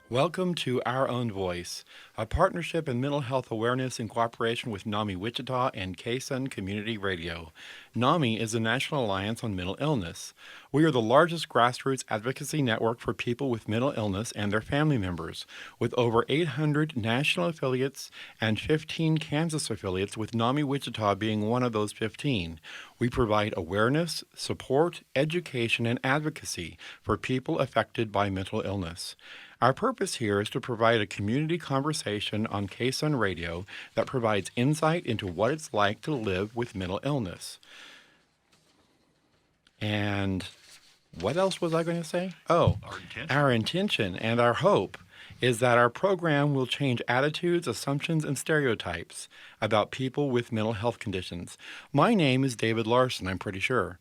Welcome to Our Own Voice, a partnership in mental health awareness in cooperation with NAMI Wichita and KSUN Community Radio. NAMI is the National Alliance on Mental Illness. We are the largest grassroots advocacy network for people with mental illness and their family members, with over 800 national affiliates and 15 Kansas affiliates, with NAMI Wichita being one of those 15. We provide awareness, support, education, and advocacy for people affected by mental illness. Our purpose here is to provide a community conversation on KSUN Radio that provides insight into what it's like to live with mental illness. And what else was I going to say? Oh, our intention and our hope is that our program will change attitudes, assumptions, and stereotypes about people with mental health conditions. My name is David Larson, I'm pretty sure.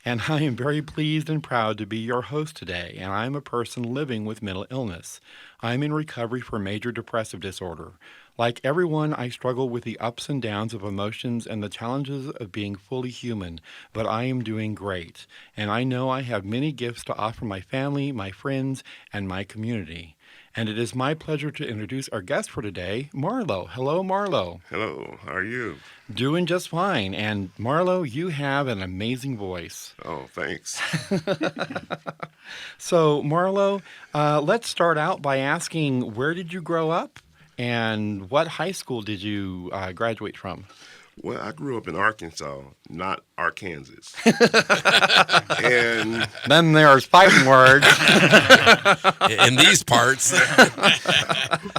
And I am very pleased and proud to be your host today, and I'm a person living with mental illness. I'm in recovery for major depressive disorder. Like everyone, I struggle with the ups and downs of emotions and the challenges of being fully human, but I am doing great, and I know I have many gifts to offer my family, my friends, and my community. And it is my pleasure to introduce our guest for today, Marlowe. Hello, Marlowe. Hello, how are you? Doing just fine. And Marlowe, you have an amazing voice. Oh, thanks. So, Marlowe, let's start out by asking, where did you grow up and what high school did you graduate from? Well, I grew up in Arkansas, not Arkansas. And Then there's fighting words. In these parts.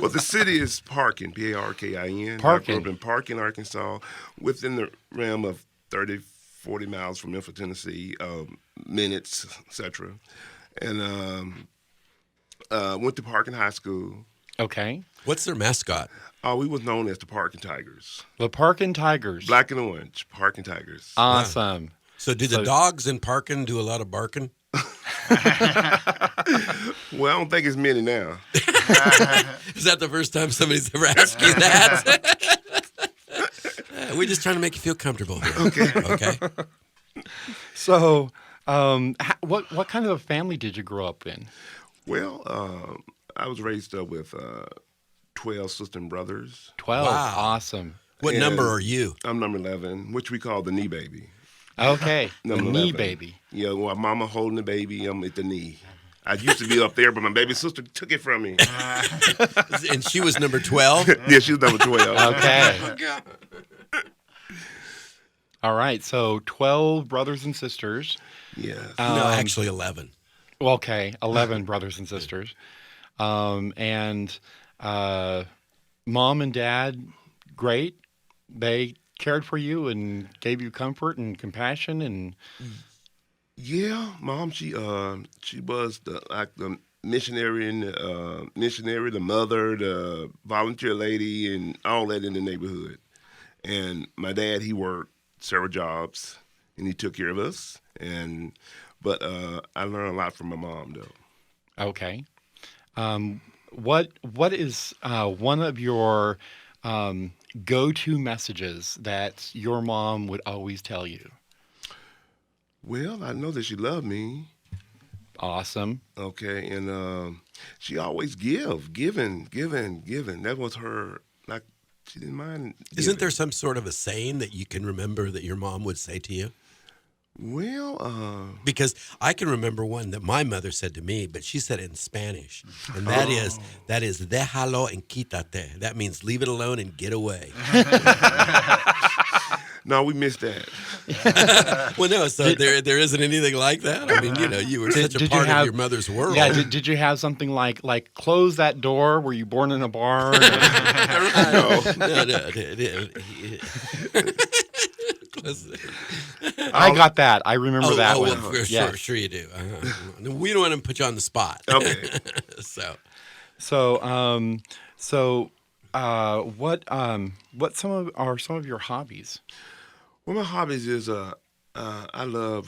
well, the city is Parkin, Parkin. Parkin. I grew up in Parkin, Arkansas, within the realm of 30, 40 miles from Memphis, Tennessee, minutes, etc. And went to Parkin High School. Okay. What's their mascot? We was known as the Parkin Tigers. The Parkin Tigers. Black and orange, Parkin Tigers. Awesome. So do the dogs in Parkin do a lot of barking? Well, I don't think it's many now. Is that the first time somebody's ever asked you that? We're just trying to make you feel comfortable here. Okay. So, what kind of a family did you grow up in? Well, I was raised up with 12 sister and brothers. 12. Wow. Awesome. What And number are you? I'm number 11, which we call the knee baby. Okay. The Number knee 11. baby. Yeah, well, mama holding the baby, I'm at the knee. I used to be up there, but my baby sister took it from me. And she was number 12? Yeah, she was number 12. Okay. All right. So 12 brothers and sisters. Yes. No, actually 11. Well, okay. 11 brothers and sisters. And mom and dad, great. They cared for you and gave you comfort and compassion and Yeah, mom, she was the missionary and the mother, the volunteer lady, and all that in the neighborhood. And my dad, he worked several jobs, and he took care of us. But I learned a lot from my mom, though. okay. What is one of your go-to messages that your mom would always tell you? Well, I know that she loved me. Awesome. Okay, and she always giving. That was her. Like she didn't mind. Isn't there giving. some sort of a saying that you can remember that your mom would say to you? Well, Because I can remember one that my mother said to me, but she said it in Spanish. And that is déjalo en quítate. That means leave it alone and get away. no, we missed that. Well, no, so there isn't anything like that. I mean, you were such a did you part have- of your mother's world. Yeah. Did you have something like close that door? Were you born in a barn? No. I got that. I remember that one. Well, Yes. sure you do. We don't want to put you on the spot. Okay. What are some of your hobbies? Well, my hobbies is I love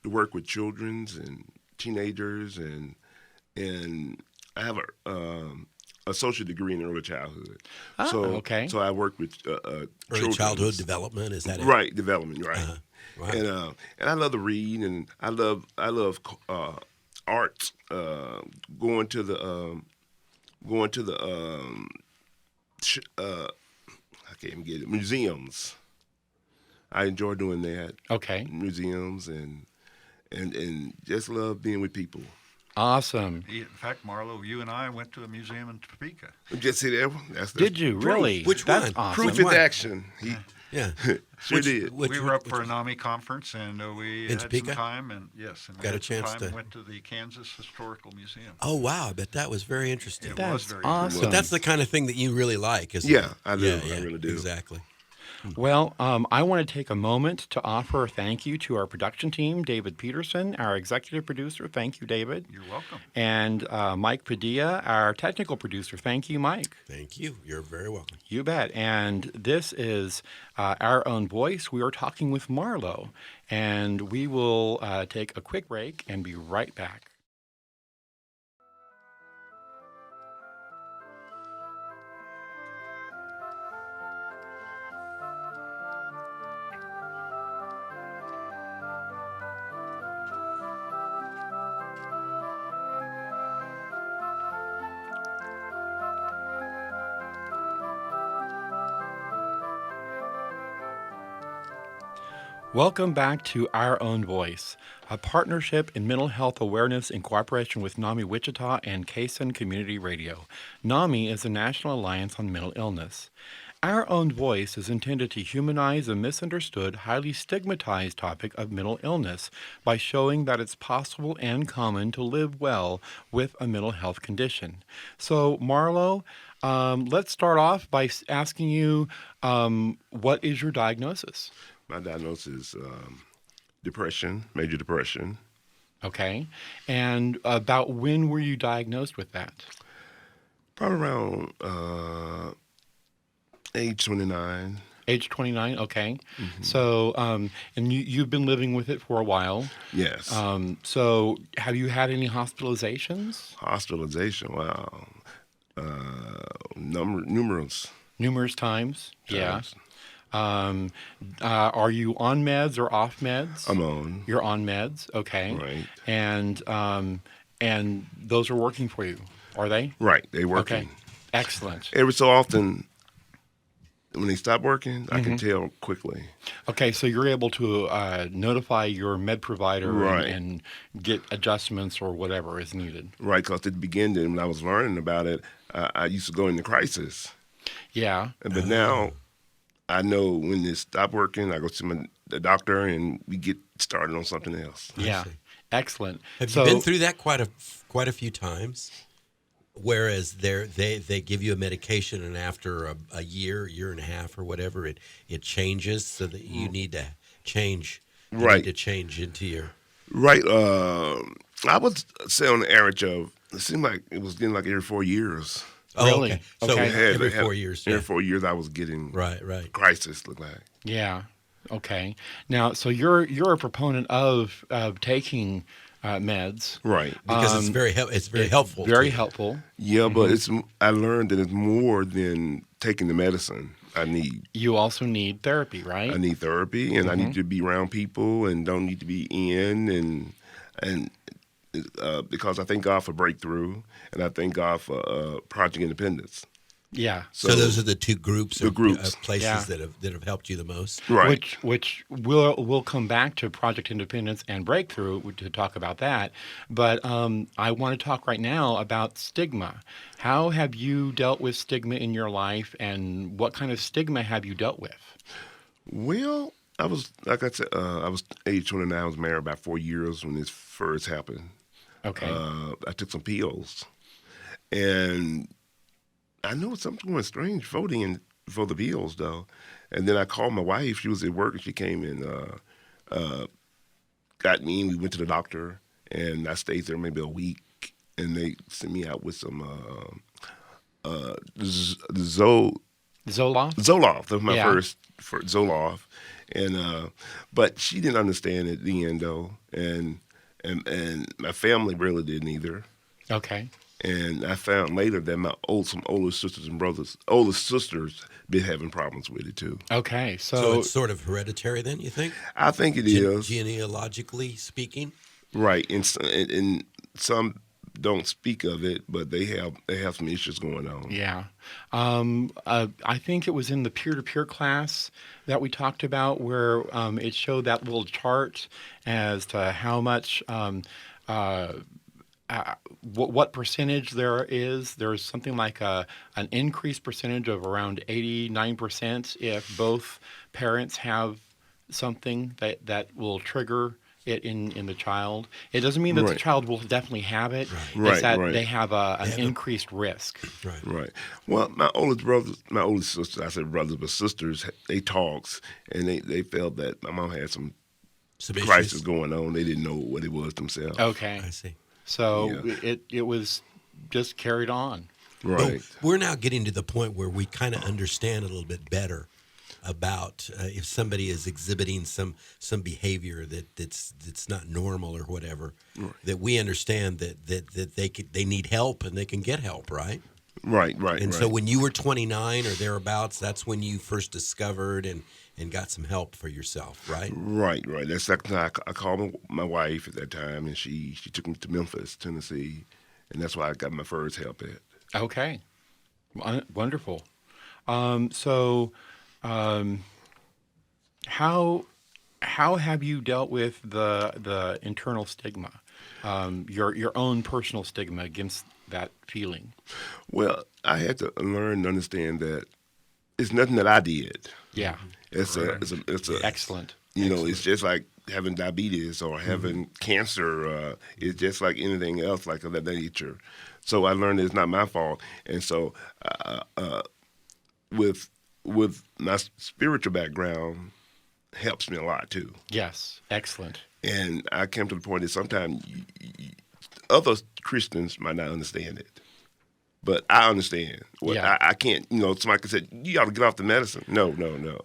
to work with childrens and teenagers, and I have a associate degree in early childhood. Okay. So I work with Early children's- childhood development, is that it? right development, right. Wow. And I love to read, and I love art. Going to the going to the I can't even get it, museums. I enjoy doing that. Okay. Museums and just love being with people. Awesome. In fact, Marlowe, you and I went to a museum in Topeka. Just see that. That's Did you proof. really? Which That's one? awesome. Proof in action. He Yeah. sure did. We were up for a NAMI conference, and we In had Topeka? some time, and yes, and we Got a had some chance time to- and went to the Kansas Historical Museum. Oh wow, I bet that was very interesting. It That's was very awesome. But that's the kind of thing that you really like, isn't Yeah, it? I do. Yeah, I really do. Exactly. Well, I want to take a moment to offer a thank you to our production team, David Peterson, our executive producer. Thank you, David. You're welcome. And Mike Padilla, our technical producer. Thank you, Mike. Thank you. You're very welcome. You bet. And this is Our Own Voice. We are talking with Marlowe. And we will take a quick break and be right back. Welcome back to Our Own Voice, a partnership in mental health awareness in cooperation with NAMI Wichita and KSUN Community Radio. NAMI is the National Alliance on Mental Illness. Our Own Voice is intended to humanize a misunderstood, highly stigmatized topic of mental illness by showing that it's possible and common to live well with a mental health condition. So, Marlowe, let's start off by asking you, what is your diagnosis? My diagnosis is depression, major depression. Okay. And about when were you diagnosed with that? Probably around age 29. Age 29? Okay. So, and you've been living with it for a while. Yes. So, have you had any hospitalizations? Hospitalization, wow. Numerous Numerous times? times. Are you on meds or off meds? I'm on. You're on meds, okay. Right. And those are working for you, are they? Right, they working. Okay. Excellent. Every so often, when they stop working, I can tell quickly. Okay, so you're able to notify your med provider Right. and get adjustments or whatever is needed. Right, because at the beginning, when I was learning about it, I used to go into crisis. Yeah. But now, I know when it stopped working, I go to the doctor and we get started on something else. Yeah. see. Excellent. Have So, you been through that quite a few times? Whereas they give you a medication, and after a year and a half or whatever, it changes so that you need to change. You Right. need to change into your. Right. I would say on the average of, it seemed like it was getting like every 4 years. Oh, Really? okay. So Okay. every 4 years. Every Yeah. 4 years, I was getting Right. crisis, look like. yeah. Okay. Now, so you're a proponent of taking meds. Right. Because it's very helpful. Very to you. helpful. Yeah, but I learned that it's more than taking the medicine I need. You also need therapy, right? I need therapy, and I need to be around people, and don't need to be in, and because I thank God for breakthrough, and I thank God for Project Independence. Yeah. So those are the two groups. The groups. Of places Yeah. that have helped you the most. Right. Which we'll come back to Project Independence and Breakthrough to talk about that. But I want to talk right now about stigma. How have you dealt with stigma in your life, and what kind of stigma have you dealt with? Well, I was, like I said, I was age 29. I was married about 4 years when this first happened. Okay. I took some pills, and I knew something was strange voting for the pills, though. And then I called my wife. She was at work, and she came and got me. We went to the doctor, and I stayed there maybe a week, and they sent me out with some Zoloft? Zoloft. That was my Yeah. first for Zoloft, and but she didn't understand it then, though, and my family really didn't either. Okay. And I found later that my older sisters been having problems with it too. Okay. So So, it's sort of hereditary, then, you think? I think it is Genealogically speaking. right in some don't speak of it, but they have some issues going on. Yeah. I think it was in the peer-to-peer class that we talked about where it showed that little chart as to how much, what percentage there is. There's something like an increased percentage of around 89% if both parents have something that will trigger it in the child. It doesn't mean that the Right. child will definitely have it. Right, It's that right. they have an increased risk. Right. Right. Well, my oldest sister, I said brothers, but sisters, they talks, and they felt that my mom had some Some crisis issues. going on. They didn't know what it was themselves. Okay. I see. So Yeah. it was just carried on. Right. But we're now getting to the point where we kind of understand a little bit better about if somebody is exhibiting some behavior that's not normal or whatever. That we understand that they need help and they can get help, right? Right. And so when you were 29 or thereabouts, that's when you first discovered and got some help for yourself, right? Right. That's the second time I called my wife at that time, and she took me to Memphis, Tennessee, and that's why I got my first help at. Okay. Wonderful. So how have you dealt with the internal stigma, your own personal stigma against that feeling? Well, I had to learn to understand that it's nothing that I did. Yeah. It's a Excellent. It's just like having diabetes or having cancer. It's just like anything else, like of that nature. So I learned it's not my fault, and so with my spiritual background helps me a lot too. Yes. Excellent. And I came to the point that sometimes other Christians might not understand it, but I understand. Well, Yeah. I can't. Somebody said you ought to get off the medicine. No.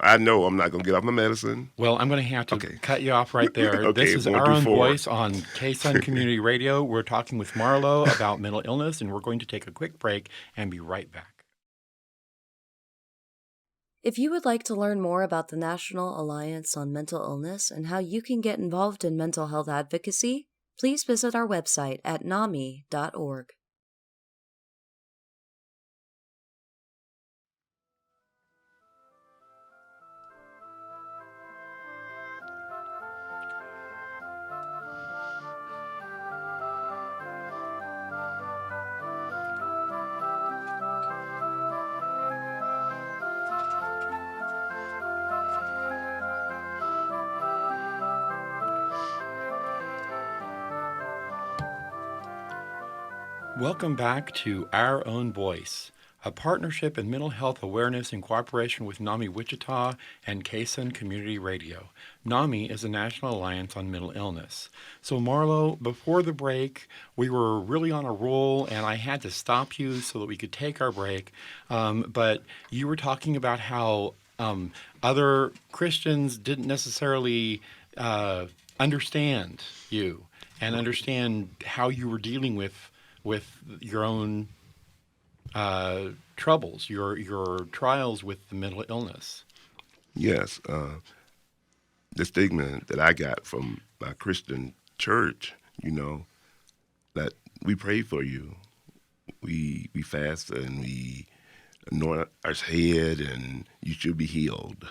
I know I'm not going to get off my medicine. Well, I'm going to have to Okay. cut you off right there. Okay, This is one Our through Own four. Voice on K-Sun Community Radio. We're talking with Marlowe about mental illness, and we're going to take a quick break and be right back. If you would like to learn more about the National Alliance on Mental Illness and how you can get involved in mental health advocacy, please visit our website at NAMI.org. Welcome back to Our Own Voice, a partnership in mental health awareness in cooperation with NAMI Wichita and K-Sun Community Radio. NAMI is a National Alliance on Mental Illness. So Marlowe, before the break, we were really on a roll, and I had to stop you so that we could take our break. But you were talking about how other Christians didn't necessarily understand you and understand how you were dealing with your own troubles, your trials with the mental illness. Yes, the stigma that I got from my Christian church, that we pray for you, we fast and we anoint our head, and you should be healed.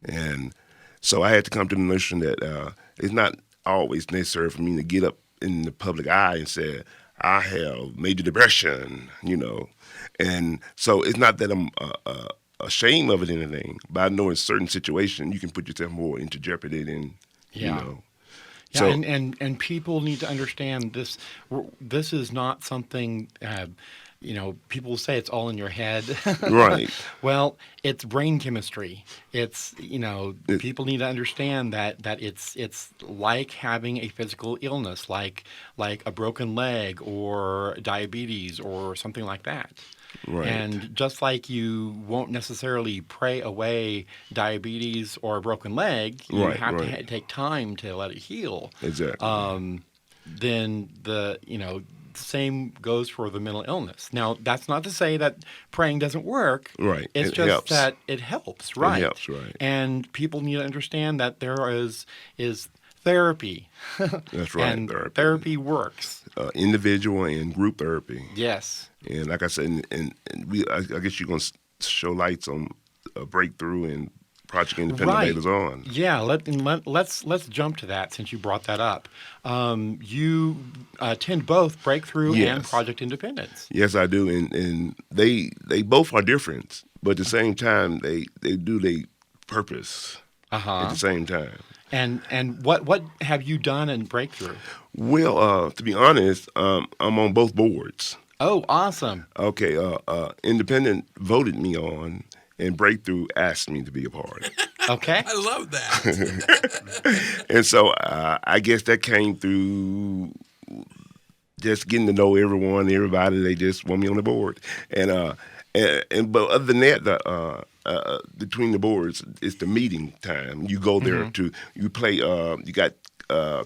And so I had to come to the notion that it's not always necessary for me to get up in the public eye and say, I have major depression, And so it's not that I'm ashamed of it or anything, but I know in certain situations you can put yourself more into jeopardy than, Yeah, So, and people need to understand this. This is not something, people say it's all in your head. Right. Well, it's brain chemistry. It's, people need to understand that it's like having a physical illness, like a broken leg or diabetes or something like that. Right. And just like you won't necessarily pray away diabetes or a broken leg, you Right, have to right. take time to let it heal. Exactly. Then same goes for the mental illness. Now, that's not to say that praying doesn't work. Right. It's It just helps. that it helps, right? helps, right. And people need to understand that there is therapy. That's right. And therapy works. Individual and group therapy. Yes. And like I said, I guess you're going to show lights on Breakthrough and Project Independent Right. later on. Yeah, let's jump to that since you brought that up. You attend both Breakthrough and Yes. Project Independence. Yes, I do, and they both are different, but at the same time, they do their purpose at the same time. And what have you done in Breakthrough? Well, to be honest, I'm on both boards. Oh, awesome. Okay, Independent voted me on, and Breakthrough asked me to be a part. Okay. I love that. And so I guess that came through just getting to know everybody. They just want me on the board, and but other than that, between the boards, it's the meeting time. You go there you play. You got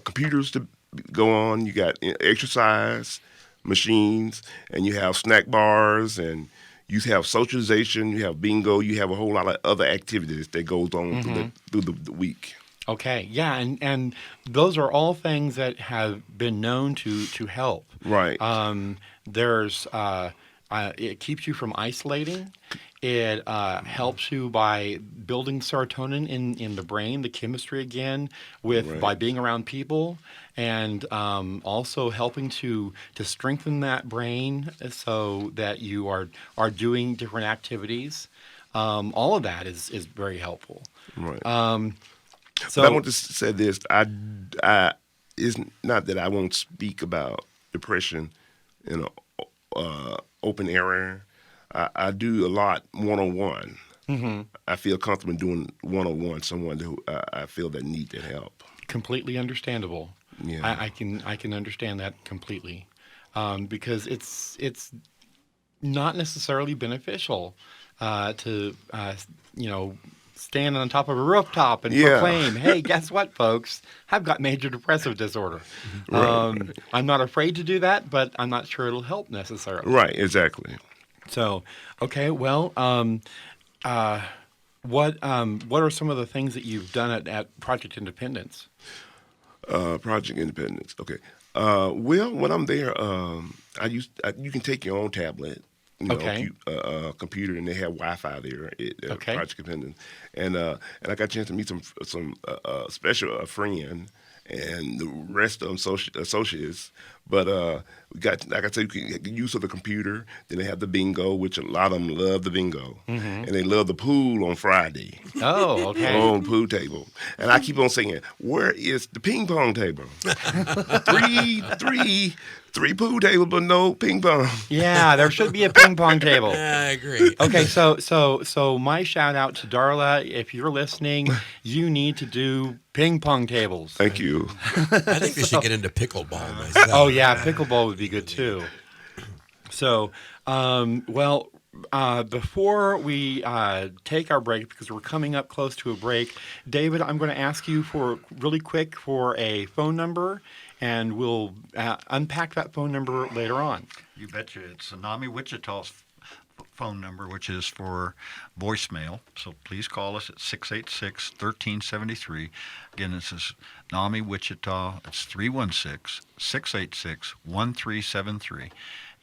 computers to go on. You got exercise machines, and you have snack bars, and you have socialization. You have bingo. You have a whole lot of other activities that goes on through the week. Okay. Yeah, and those are all things that have been known to help. Right. There's it keeps you from isolating. It helps you by building serotonin in the brain, the chemistry again, by being around people, and also helping to strengthen that brain so that you are doing different activities. All of that is very helpful. Right. So But I want to say this: I it's not that I won't speak about depression in an open area. I do a lot one-on-one. I feel comfortable doing one-on-one. Someone who I feel that need that help. completely understandable. Yeah. I can understand that completely, because it's not necessarily beneficial to stand on top of a rooftop and Yeah. proclaim, "Hey, guess what, folks? I've got major depressive disorder." I'm not afraid to do that, but I'm not sure it'll help necessarily. Right. Exactly. So, okay, well, what are some of the things that you've done at Project Independence? Project Independence. Okay. Well, when I'm there, you can take your own tablet, Okay. computer, and they have Wi-Fi there at Okay. Project Independence, and I got a chance to meet some special friend and the rest of them associates. But we got, like I said, you can get use of the computer. Then they have the bingo, which a lot of them love the bingo, and they love the pool on Friday. Oh, okay. On the pool table. And I keep on saying, where is the ping pong table? three pool tables, but no ping pong. Yeah, there should be a ping pong table. I agree. Okay, so my shout out to Darla, if you're listening, you need to do ping pong tables. Thank you. I think they should get into pickleball myself. Oh yeah, pickleball would be good too. So, before we take our break, because we're coming up close to a break, David, I'm going to ask you for really quick for a phone number, and we'll unpack that phone number later on. You betcha. It's NAMI Wichita's phone number, which is for voicemail. So please call us at 686-1373. Again, this is NAMI Wichita. It's 316-686-1373.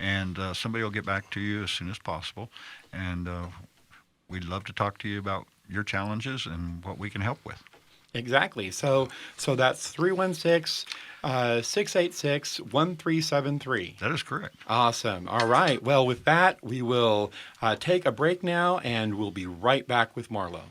And somebody will get back to you as soon as possible. And we'd love to talk to you about your challenges and what we can help with. Exactly. So that's 316-686-1373. That is correct. Awesome. All right. Well, with that, we will take a break now, and we'll be right back with Marlowe.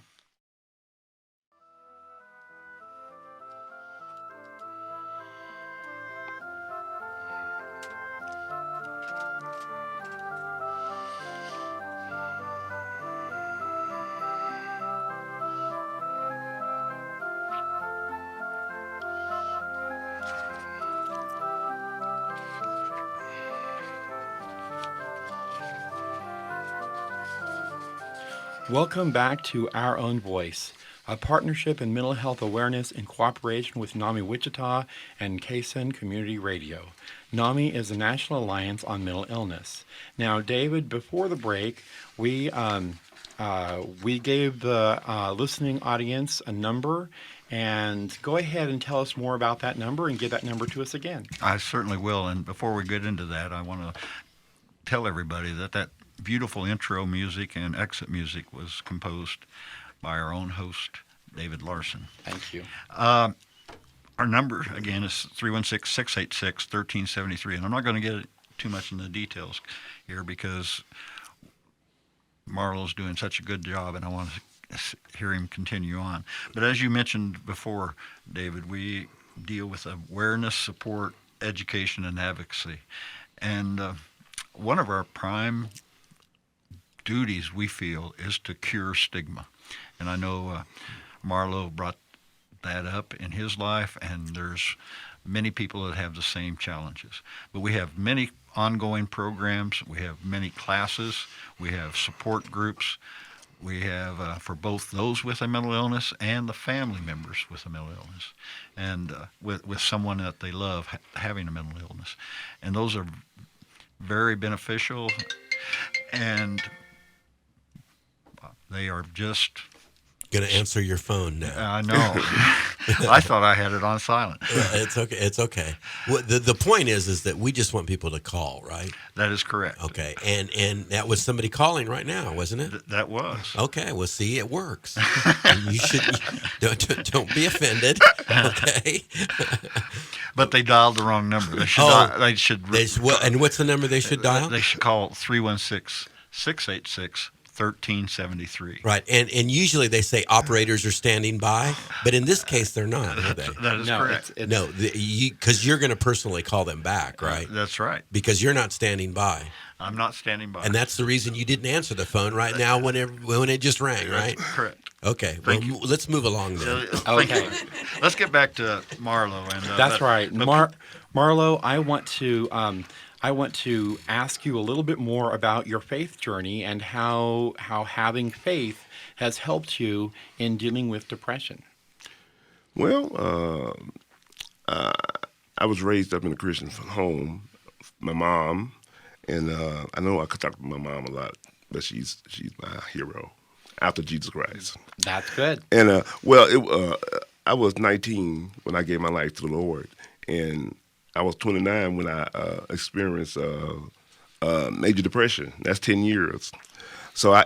Welcome back to Our Own Voice, a partnership in mental health awareness in cooperation with NAMI Wichita and KSN Community Radio. NAMI is the National Alliance on Mental Illness. Now, David, before the break, we gave the listening audience a number, And go ahead and tell us more about that number and give that number to us again. I certainly will. And before we get into that, I want to tell everybody that beautiful intro music and exit music was composed by our own host, David Larson. Thank you. Our number, again, is 316-686-1373. And I'm not going to get too much into the details here because Marlowe's doing such a good job, and I want to hear him continue on. But as you mentioned before, David, we deal with awareness, support, education, and advocacy. And one of our prime duties, we feel, is to cure stigma. And I know Marlowe brought that up in his life, and there's many people that have the same challenges. But we have many ongoing programs. We have many classes. We have support groups. We have for both those with a mental illness and the family members with a mental illness, and with someone that they love having a mental illness. And those are very beneficial, and they are just... Going to answer your phone now. I know. I thought I had it on silent. It's okay. It's okay. Well, the point is that we just want people to call, right? That is correct. Okay. And that was somebody calling right now, wasn't it? That was. Okay. Well, see, it works. You should don't be offended. Okay. But they dialed the wrong number. They should. And what's the number they should dial? They should call 316-686-1373. Right, and usually they say operators are standing by, but in this case they're not, are they? That is correct. No, because you're going to personally call them back, right? That's right. Because you're not standing by. I'm not standing by. And that's the reason you didn't answer the phone right now when it just rang, right? Correct. Okay, let's move along then. Okay. Let's get back to Marlowe. And that's right. Marlowe, I want to ask you a little bit more about your faith journey and how having faith has helped you in dealing with depression. Well, I was raised up in a Christian home. My mom, and I know I could talk to my mom a lot, but she's my hero after Jesus Christ. That's good. And I was 19 when I gave my life to the Lord, and I was 29 when I experienced major depression. That's 10 years. So I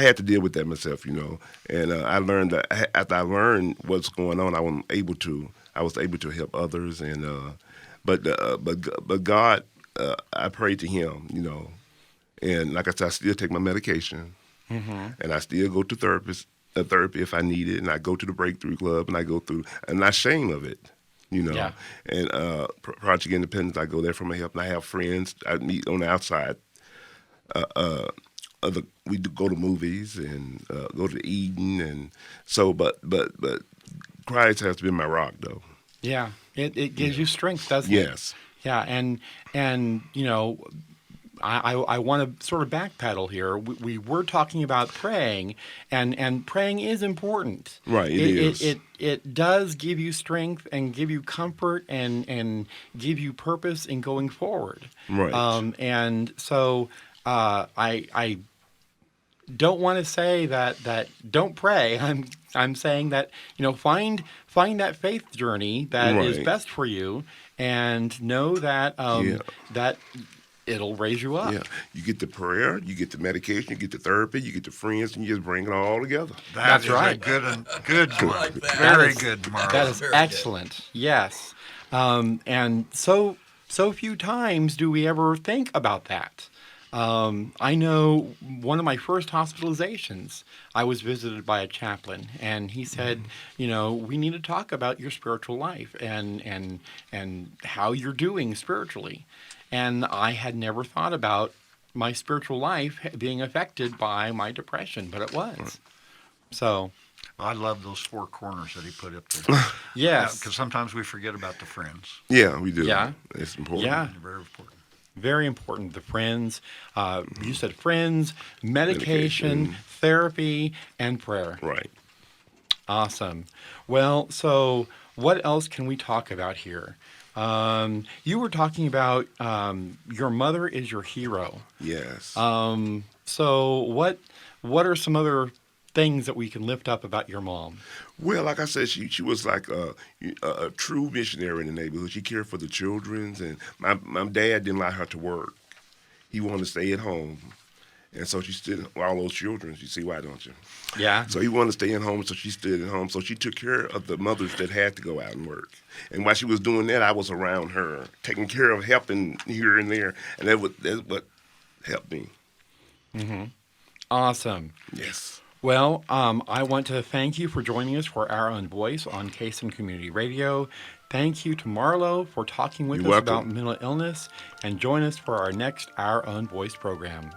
had to deal with that myself, and I learned that after I learned what's going on, I was able to help others, and but God, I prayed to Him, and like I said, I still take my medication, and I still go to therapy if I need it, and I go to the Breakthrough Club, and I go through, and I'm not ashamed of it. Yeah. And Project Independence, I go there for my help, and I have friends I meet on the outside. We go to movies and go to Eden, and so, but Christ has been my rock, though. Yeah, it gives you strength, doesn't it? Yes. Yeah, and I want to sort of backpedal here. We were talking about praying, and praying is important. Right, it is. It does give you strength and give you comfort and give you purpose in going forward. Right. And so I don't want to say that don't pray. I'm saying that find that faith journey that is best for you, and know that that it'll raise you up. Yeah, you get the prayer, you get the medication, you get the therapy, you get the friends, and you just bring it all together. That's right. Good one. like that. Very good, Marlowe. That is excellent. Yes. And so few times do we ever think about that. I know one of my first hospitalizations, I was visited by a chaplain, and he said, we need to talk about your spiritual life and how you're doing spiritually. And I had never thought about my spiritual life being affected by my depression, but it was. Right. So I love those four corners that he put up there. Yes. Because sometimes we forget about the friends. Yeah, we do. Yeah. It's important. Yeah. Very important. Very important. The friends. You said friends, medication, therapy, and prayer. Right. Awesome. Well, so what else can we talk about here? You were talking about your mother is your hero. Yes. So what are some other things that we can lift up about your mom? Well, like I said, she was like a true missionary in the neighborhood. She cared for the children, and my dad didn't allow her to work. He wanted to stay at home. And so she stood with all those children. You see why, don't you? Yeah. So he wanted to stay at home, so she stood at home. So she took care of the mothers that had to go out and work. And while she was doing that, I was around her, taking care of, helping here and there. And that's what helped me. Awesome. Yes. Well, I want to thank you for joining us for Our Own Voice on Cason Community Radio. Thank you to Marlowe for talking with You're us welcome. about mental illness, and join us for our next Our Own Voice program.